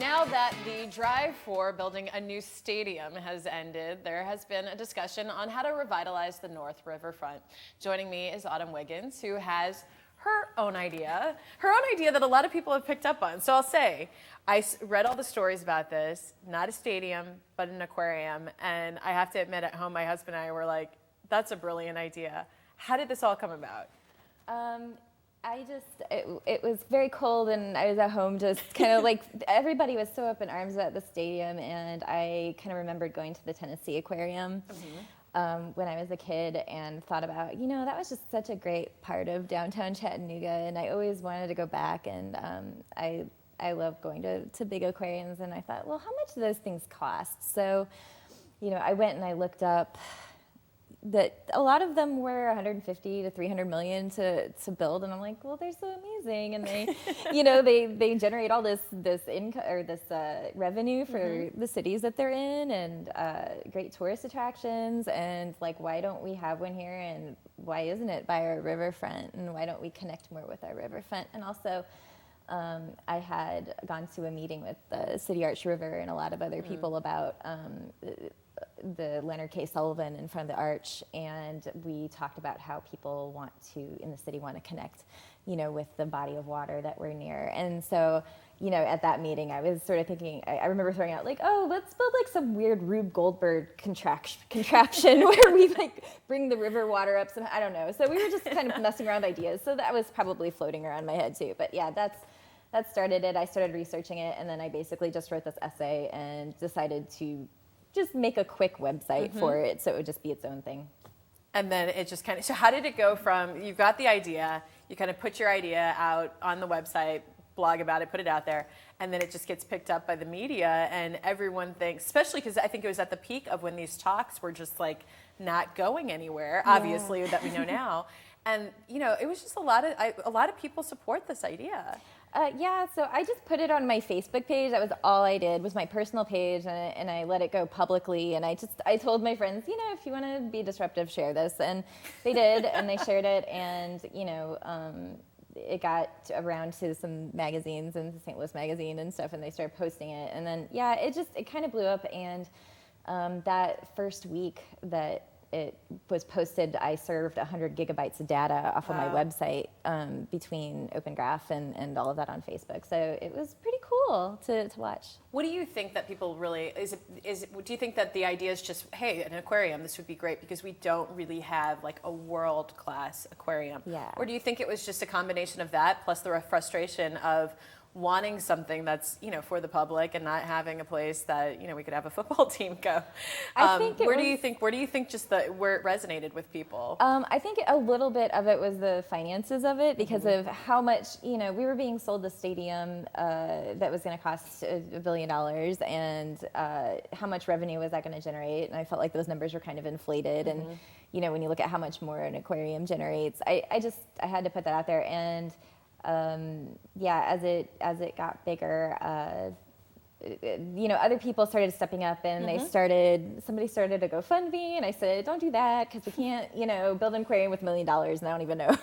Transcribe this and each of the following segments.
Now that the drive for building a new stadium has ended, there has been a discussion on how to revitalize the North Riverfront. Joining me is Autumn Wiggins, who has her own idea that a lot of people have picked up on. So I'll say, I read all the stories about this, not a stadium, but an aquarium. And I have to admit, at home, my husband and I were like, that's a brilliant idea. How did this all come about? It was very cold, and I was at home just kind of like, everybody was so up in arms about the stadium, and I kind of remembered going to the Tennessee Aquarium when I was a kid and thought about, that was just such a great part of downtown Chattanooga, and I always wanted to go back, and I love going to big aquariums, and I thought, well, how much do those things cost? So, I went and I looked up that a lot of them were 150 to 300 million to build, and I'm like, well, they're so amazing, and they, they generate all this income or this revenue for the cities that they're in, and great tourist attractions, and like, why don't we have one here, and why isn't it by our riverfront, and why don't we connect more with our riverfront? And also, I had gone to a meeting with the City Arch River and a lot of other people about the Leonard K. Sullivan in front of the Arch, and we talked about how people in the city want to connect, with the body of water that we're near. And so, at that meeting, I was sort of thinking, I remember throwing out like, oh, let's build like some weird Rube Goldberg contraption where we like bring the river water up. I don't know. So we were just kind of messing around with ideas. So that was probably floating around my head too. But yeah, that started it. I started researching it, and then I basically just wrote this essay and decided to just make a quick website for it, so it would just be its own thing. And then it just kind of, so how did it go from, you got the idea, you kind of put your idea out on the website, blog about it, put it out there, and then it just gets picked up by the media, and everyone thinks, especially because I think it was at the peak of when these talks were just like not going anywhere, obviously, that we know now. And, it was just a lot of people support this idea. So I just put it on my Facebook page. That was all I did, was my personal page, and I let it go publicly. And I told my friends, if you want to be disruptive, share this. And they did, and they shared it. And, it got around to some magazines and St. Louis Magazine and stuff, and they started posting it. And then, it kind of blew up. And that first week that it was posted, I served 100 gigabytes of data off of my website between Open Graph and all of that on Facebook. So it was pretty cool to watch. What do you think that people really, do you think that the idea is just, hey, an aquarium, this would be great because we don't really have like a world-class aquarium? Yeah. Or do you think it was just a combination of that plus the frustration of wanting something that's, for the public and not having a place that, we could have a football team go? Where do you think just where it resonated with people? I think a little bit of it was the finances of it because of how much, we were being sold the stadium that was going to cost $1 billion, and how much revenue was that going to generate? And I felt like those numbers were kind of inflated. And, when you look at how much more an aquarium generates, I had to put that out there. And as it got bigger, other people started stepping up, and somebody started a GoFundMe, and I said, don't do that, because we can't, build an aquarium with $1 million, and I don't even know,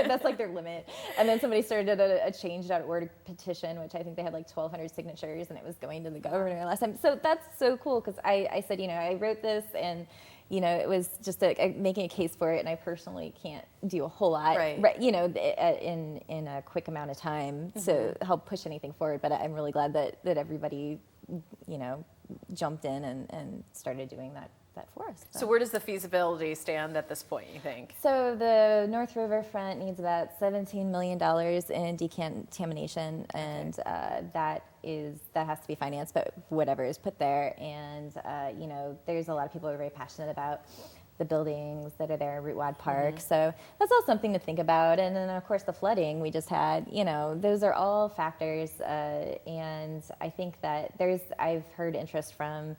that's like their limit. And then somebody started a change.org petition, which I think they had like 1,200 signatures, and it was going to the governor last time. So that's so cool, because I said, I wrote this, and it was just making a case for it, and I personally can't do a whole lot, in a quick amount of time to help push anything forward. But I'm really glad that everybody, jumped in and started doing that for us. So where does the feasibility stand at this point, you think? So the North Riverfront needs about $17 million in decontamination, and that has to be financed, but whatever is put there. And there's a lot of people who are very passionate about the buildings that are there in Route Wad Park. So that's all something to think about. And then, of course, the flooding we just had, those are all factors. And I think that I've heard interest from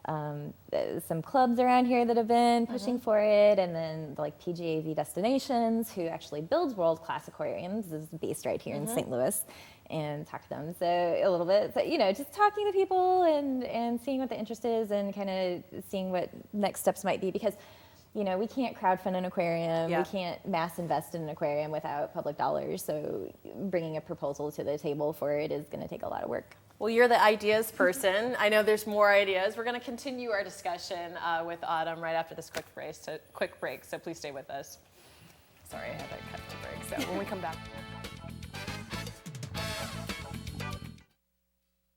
some clubs around here that have been pushing for it, and then like PGAV Destinations, who actually builds world-class aquariums, is based right here in St. Louis, and talk to them. So a little bit, so, just talking to people and seeing what the interest is, and kind of seeing what next steps might be, because you know, we can't crowdfund an aquarium. Yeah. We can't mass invest in an aquarium without public dollars. So bringing a proposal to the table for it is going to take a lot of work. Well, you're the ideas person. I know there's more ideas. We're going to continue our discussion with Autumn right after this quick break. So please stay with us. Sorry, I had to cut the break. So when we come back.